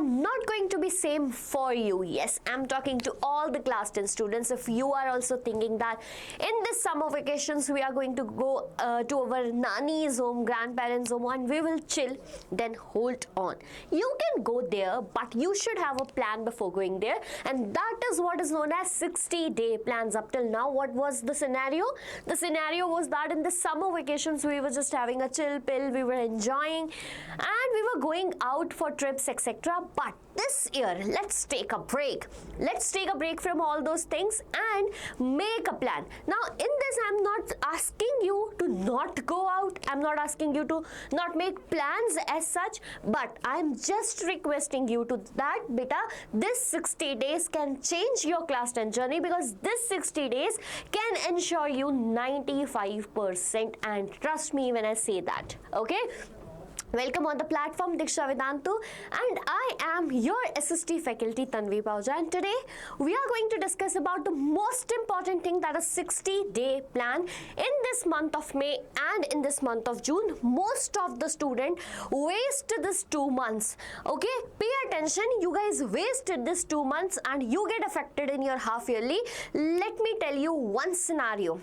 not going to be same for you. Yes, I'm talking to all the class 10 students. If you are also thinking that in this summer vacations we are going to go to our nanny's home, grandparents' home, and we will chill, then hold on. You can go there, but you should have a plan before going there, and that is what is known as 60-day plans. Up till now, what was the scenario? The scenario was that in the summer vacations we were just having a chill pill, we were enjoying, and we were going out for trips, etc. But this year, let's take a break. Let's take a break from all those things and make a plan. Now, in this, I'm not asking you to not go out. I'm not asking you to not make plans as such, but I'm just requesting you to that, beta, this 60 days can change your class 10 journey, because this 60 days can ensure you 95%, and trust me when I say that. Okay? Welcome on the platform, Deeksha, Vedantu, and I am your SST faculty, Tanvi Pauja, and today we are going to discuss about the most important thing, that is 60-day plan. In this month of May and in this month of June, most of the student waste this 2 months. Okay, pay attention, you guys wasted this 2 months and you get affected in your half yearly. Let me tell you one scenario.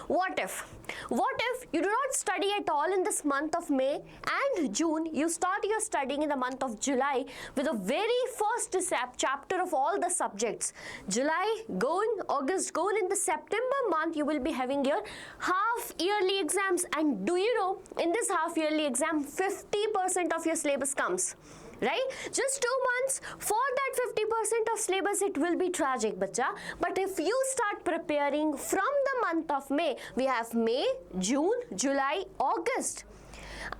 What if you do not study at all in this month of May and June? You start your studying in the month of July with the very first chapter of all the subjects. July gone, August gone, in the September month you will be having your half yearly exams, and do you know, in this half yearly exam 50% of your syllabus comes, right? Just 2 months for that 50% of syllabus, it will be tragic, bacha. But if you start preparing from the month of May, we have May, June, July, August.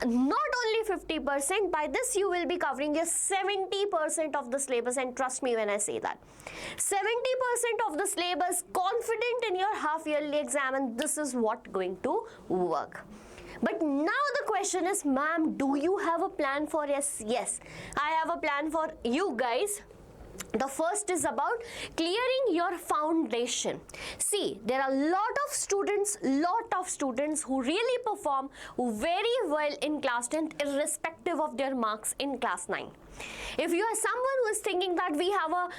Not only 50%, by this you will be covering your 70% of the syllabus, and trust me when I say that. 70% of the syllabus, confident in your half yearly exam, and this is what going to work. But now the question is, ma'am, do you have a plan for us? Yes, I have a plan for you guys. The first is about clearing your foundation. See, there are a lot of students who really perform very well in class 10 irrespective of their marks in class 9. If you are someone who is thinking that we have a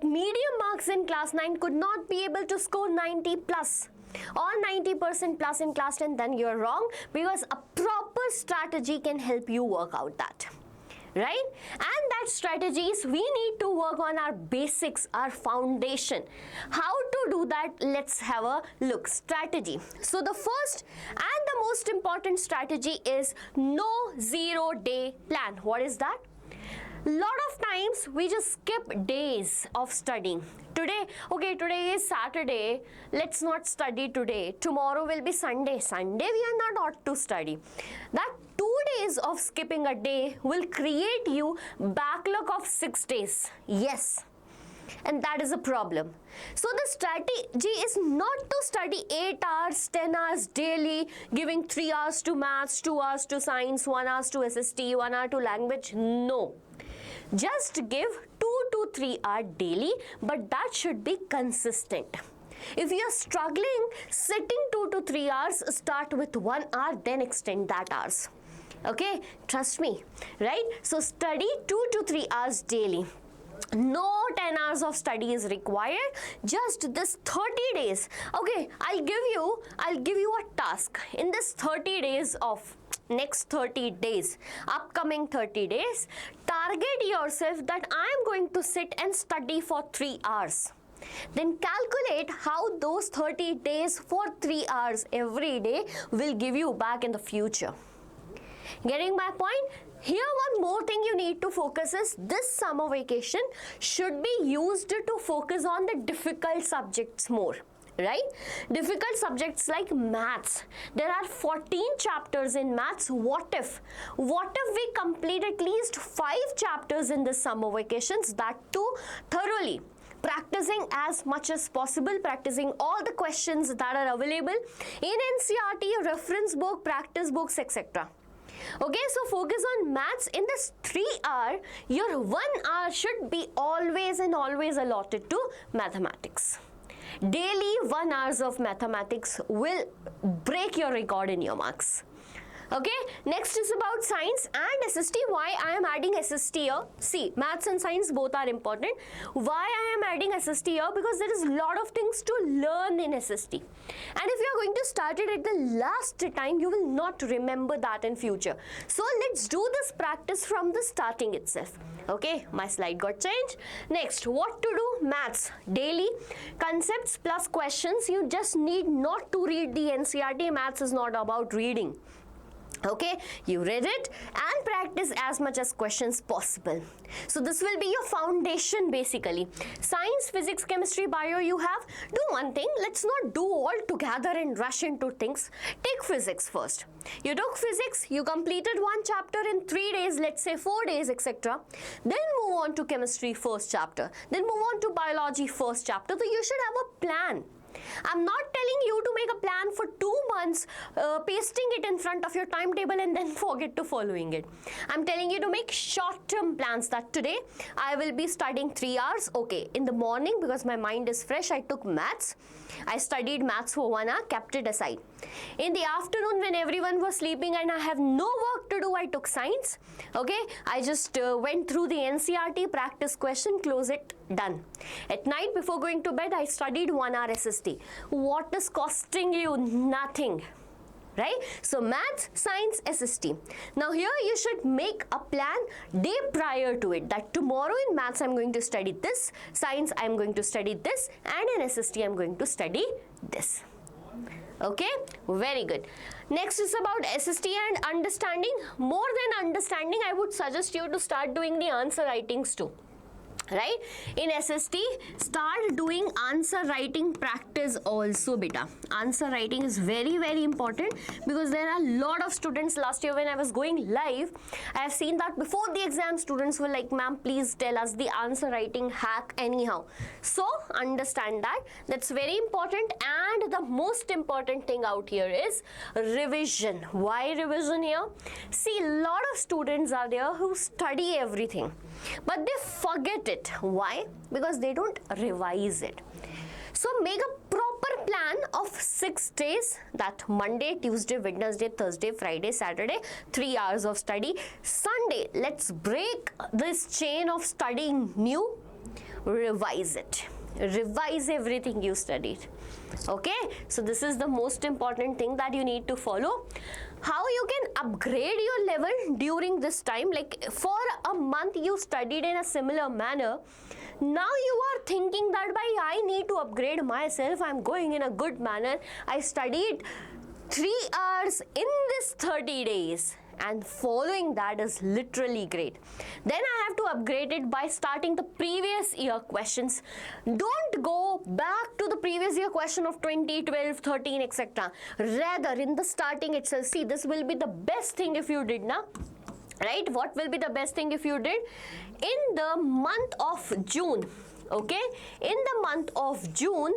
medium marks in class 9, could not be able to score 90 plus or 90% plus in class 10, then you're wrong, because a proper strategy can help you work out that. Right? And that strategies, we need to work on our basics, our foundation. How to do that? Let's have a look. Strategy. So the first and the most important strategy is no 0-day plan. What is that? Lot of times we just skip days of studying. Today is Saturday, let's not study today. Tomorrow will be Sunday. Sunday we are not ought to study. That 2 days of skipping a day will create you backlog of 6 days. Yes. And that is a problem. So the strategy is not to study 8 hours, 10 hours daily, giving 3 hours to maths, 2 hours to science, 1 hour to SST, 1 hour to language. No. Just give 2 to 3 hours daily, but that should be consistent. If you are struggling sitting 2 to 3 hours, start with 1 hour, then extend that hours. Okay, trust me, right? So study 2 to 3 hours daily. No 10 hours of study is required, just this 30 days. Okay, I'll give you a task. In this 30 days of next 30 days, upcoming 30 days, target yourself that I am going to sit and study for 3 hours. Then calculate how those 30 days for 3 hours every day will give you back in the future. Getting my point? Here one more thing you need to focus is, this summer vacation should be used to focus on the difficult subjects more. Right? Difficult subjects like maths. There are 14 chapters in maths. What if we complete at least 5 chapters in this summer vacations, that too thoroughly, practicing as much as possible, practicing all the questions that are available in NCERT, reference book, practice books, etc. Okay, so focus on maths. In this 3 hour, your 1 hour should be always allotted to mathematics. Daily 1 hour of mathematics will break your record in your marks. Okay, next is about science and SST. Why I am adding SST here? See, maths and science both are important. Why I am adding SST here? Because there is a lot of things to learn in SST. And if you are going to start it at the last time, you will not remember that in future. So let's do this practice from the starting itself. Okay, my slide got changed. Next, what to do? Maths. Daily concepts plus questions. You just need not to read the NCERT. Maths is not about reading. Okay, you read it and practice as much as questions possible. So this will be your foundation basically. Science, physics, chemistry, bio you have. Do one thing, let's not do all together and rush into things. Take physics first. You took physics, you completed one chapter in 3 days, let's say 4 days, etc. Then move on to chemistry first chapter. Then move on to biology first chapter. So you should have a plan. I'm not telling you to make a plan for 2 months, pasting it in front of your timetable and then forget to following it. I'm telling you to make short-term plans that today I will be studying 3 hours. Okay, in the morning because my mind is fresh, I took maths. I studied maths for 1 hour, kept it aside. In the afternoon when everyone was sleeping and I have no work to do, I took science. Okay, I just went through the NCERT, practice question, close it, done. At night before going to bed, I studied 1 hour SST. What is costing you? Nothing. Right? So maths, science, SST. Now here you should make a plan day prior to it, that tomorrow in maths I'm going to study this, science I'm going to study this, and in SST I'm going to study this. Okay, very good. Next is about SST and understanding. More than understanding, I would suggest you to start doing the answer writings too. Right? In SST, start doing answer writing practice also, beta. Answer writing is very, very important because there are a lot of students. Last year when I was going live, I have seen that before the exam, students were like, ma'am, please tell us the answer writing hack anyhow. So, understand that. That's very important. And the most important thing out here is revision. Why revision here? See, a lot of students are there who study everything, but they forget it. Why? Because they don't revise it. So make a proper plan of 6 days, that Monday, Tuesday, Wednesday, Thursday, Friday, Saturday, 3 hours of study. Sunday, let's break this chain of studying new, revise it. Revise everything you studied. Okay, so this is the most important thing that you need to follow. How you can upgrade your level during this time, like for a month you studied in a similar manner. Now you are thinking that I need to upgrade myself, I'm going in a good manner. I studied 3 hours in this 30 days. And following that is literally great. Then I have to upgrade it by starting the previous year questions. Don't go back to the previous year question of 2012, 13, etc. Rather, in the starting itself, see, this will be the best thing if you did now. Right? What will be the best thing if you did? In the month of June, okay? In the month of June,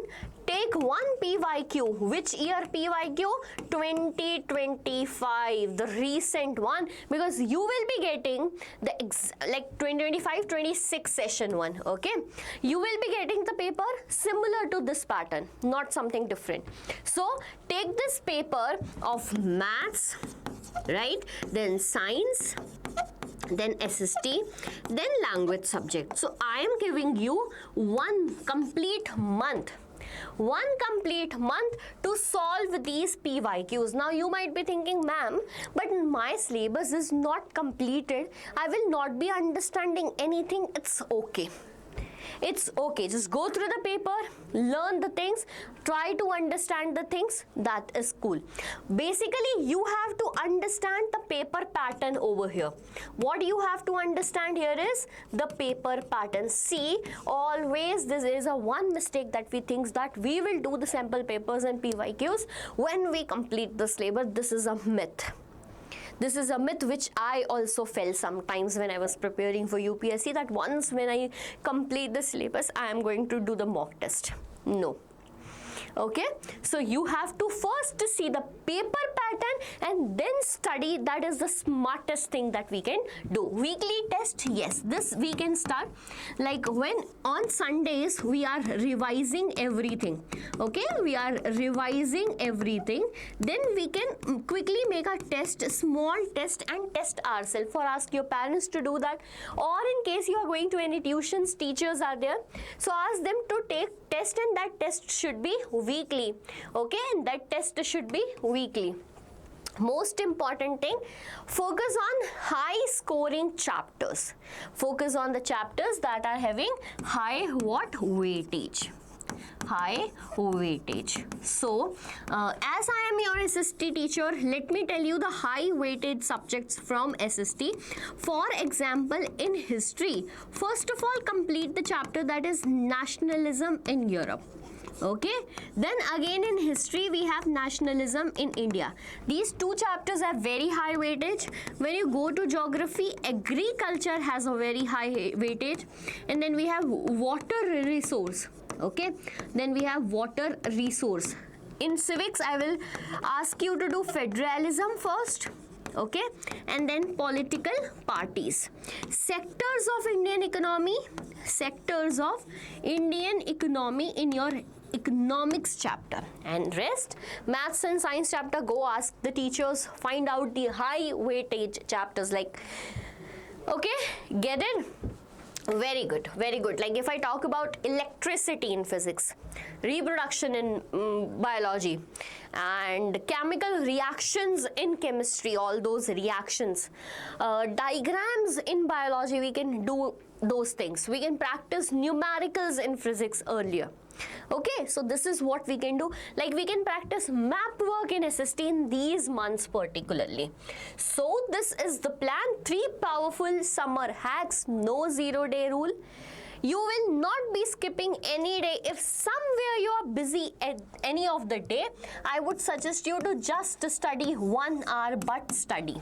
take one PYQ. Which year PYQ? 2025, the recent one, because you will be getting the like 2025-26 session one, okay? You will be getting the paper similar to this pattern, not something different. So take this paper of maths, right? Then science, then SST, then language subject. So I am giving you one complete month to solve these PYQs. Now you might be thinking, ma'am, but my syllabus is not completed. I will not be understanding anything. It's okay. It's okay. Just go through the paper, learn the things, try to understand the things. That is cool. Basically, you have to understand the paper pattern over here. What you have to understand here is the paper pattern. See, always this is a one mistake that we think that we will do the sample papers and PYQs when we complete the syllabus. This is a myth. This is a myth which I also felt sometimes when I was preparing for UPSC, that once when I complete the syllabus, I am going to do the mock test. No. Okay, so you have to first see the paper pattern and then study. That is the smartest thing that we can do. Weekly test, yes, this we can start like when on Sundays we are revising everything. Okay, we are revising everything. Then we can quickly make a test, small test, and test ourselves, or ask your parents to do that, or in case you are going to any tuitions, teachers are there, so ask them to take test, and that test should be weekly. Okay, and that test should be weekly. Most important thing, focus on high scoring chapters. Focus on the chapters that are having high weightage. High weightage. So, as I am your SST teacher, let me tell you the high weightage subjects from SST. For example, in history, first of all, complete the chapter that is nationalism in Europe. Okay, then again in history we have nationalism in India. These two chapters have very high weightage. When you go to geography, agriculture has a very high weightage, and then we have water resource. Okay, then we have water resource. In civics, I will ask you to do federalism first. Okay, and then political parties. Sectors of Indian economy, sectors of Indian economy in your economics chapter, and rest maths and science chapter, go ask the teachers, find out the high weightage chapters. Like, okay, get it? Very good, very good. Like if I talk about electricity in physics, reproduction in biology, and chemical reactions in chemistry, all those reactions, diagrams in biology, we can do those things. We can practice numericals in physics earlier. Okay, so this is what we can do. Like we can practice map work in SST in these months particularly. So this is the plan. 3 powerful summer hacks, no 0-day rule. You will not be skipping any day. If somewhere you are busy at any of the day, I would suggest you to just study 1 hour, but study.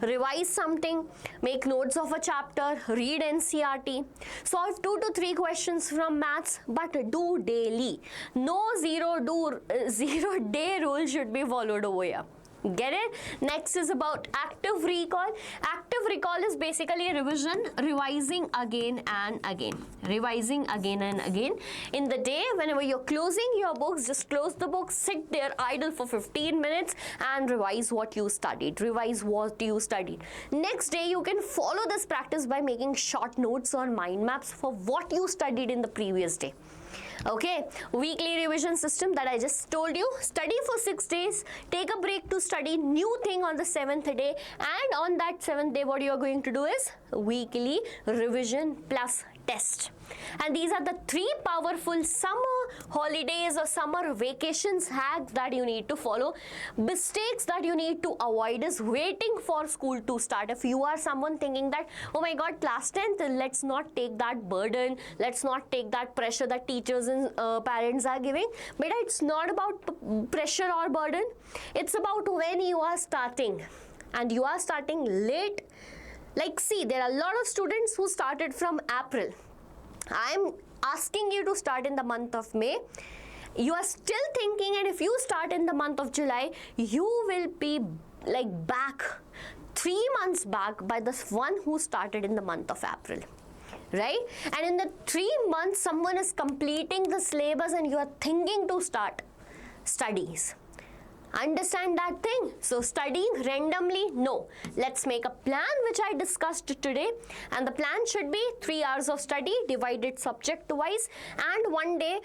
Revise something, make notes of a chapter, read NCERT, solve 2 to 3 questions from maths, but do daily. No 0-day rule should be followed over here. Get it? Next is about active recall. Active recall is basically a revision, revising again and again. Revising again and again. In the day, whenever you're closing your books, just close the book, sit there idle for 15 minutes and revise what you studied. Revise what you studied. Next day, you can follow this practice by making short notes or mind maps for what you studied in the previous day. Okay, weekly revision system that I just told you. Study for 6 days, take a break to study new thing on the 7th day, and on that 7th day what you are going to do is weekly revision plus test. And these are the 3 powerful summer holidays or summer vacations hacks that you need to follow. Mistakes that you need to avoid is waiting for school to start. If you are someone thinking that, oh my god, class 10th, let's not take that burden, let's not take that pressure that teachers and parents are giving. But it's not about pressure or burden. It's about when you are starting, and you are starting late. Like, see, there are a lot of students who started from April. I'm asking you to start in the month of May. You are still thinking, and if you start in the month of July, you will be like back 3 months back by the one who started in the month of April. Right? And in the 3 months, someone is completing the syllabus and you are thinking to start studies. Understand that thing? So studying randomly, no. Let's make a plan which I discussed today, and the plan should be 3 hours of study divided subject wise, and one day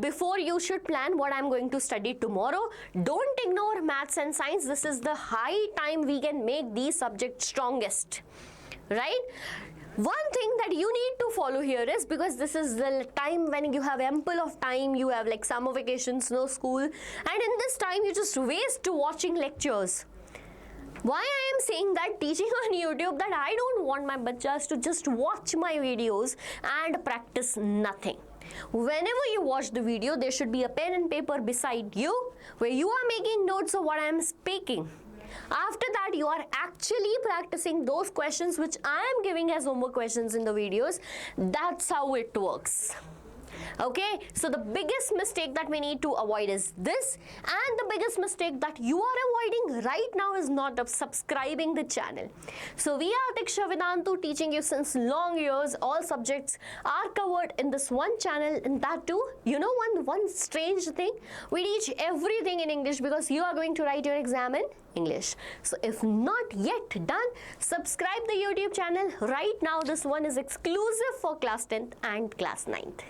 before you should plan what I'm going to study tomorrow. Don't ignore maths and science. This is the high time we can make these subjects strongest. Right? One thing that you need to follow here is, because this is the time when you have ample of time, you have like summer vacations, no school, and in this time you just waste watching lectures. Why I am saying that teaching on YouTube, that I don't want my bachas to just watch my videos and practice nothing. Whenever you watch the video, there should be a pen and paper beside you where you are making notes of what I am speaking. After that, you are actually practicing those questions which I am giving as homework questions in the videos. That's how it works. Okay, so the biggest mistake that we need to avoid is this, and the biggest mistake that you are avoiding right now is not subscribing the channel. So we are Deeksha, Vedantu, teaching you since long years. All subjects are covered in this one channel, and that too, you know, one strange thing, we teach everything in English because you are going to write your exam in English. So if not yet done, subscribe the YouTube channel right now. This one is exclusive for class 10th and class 9th.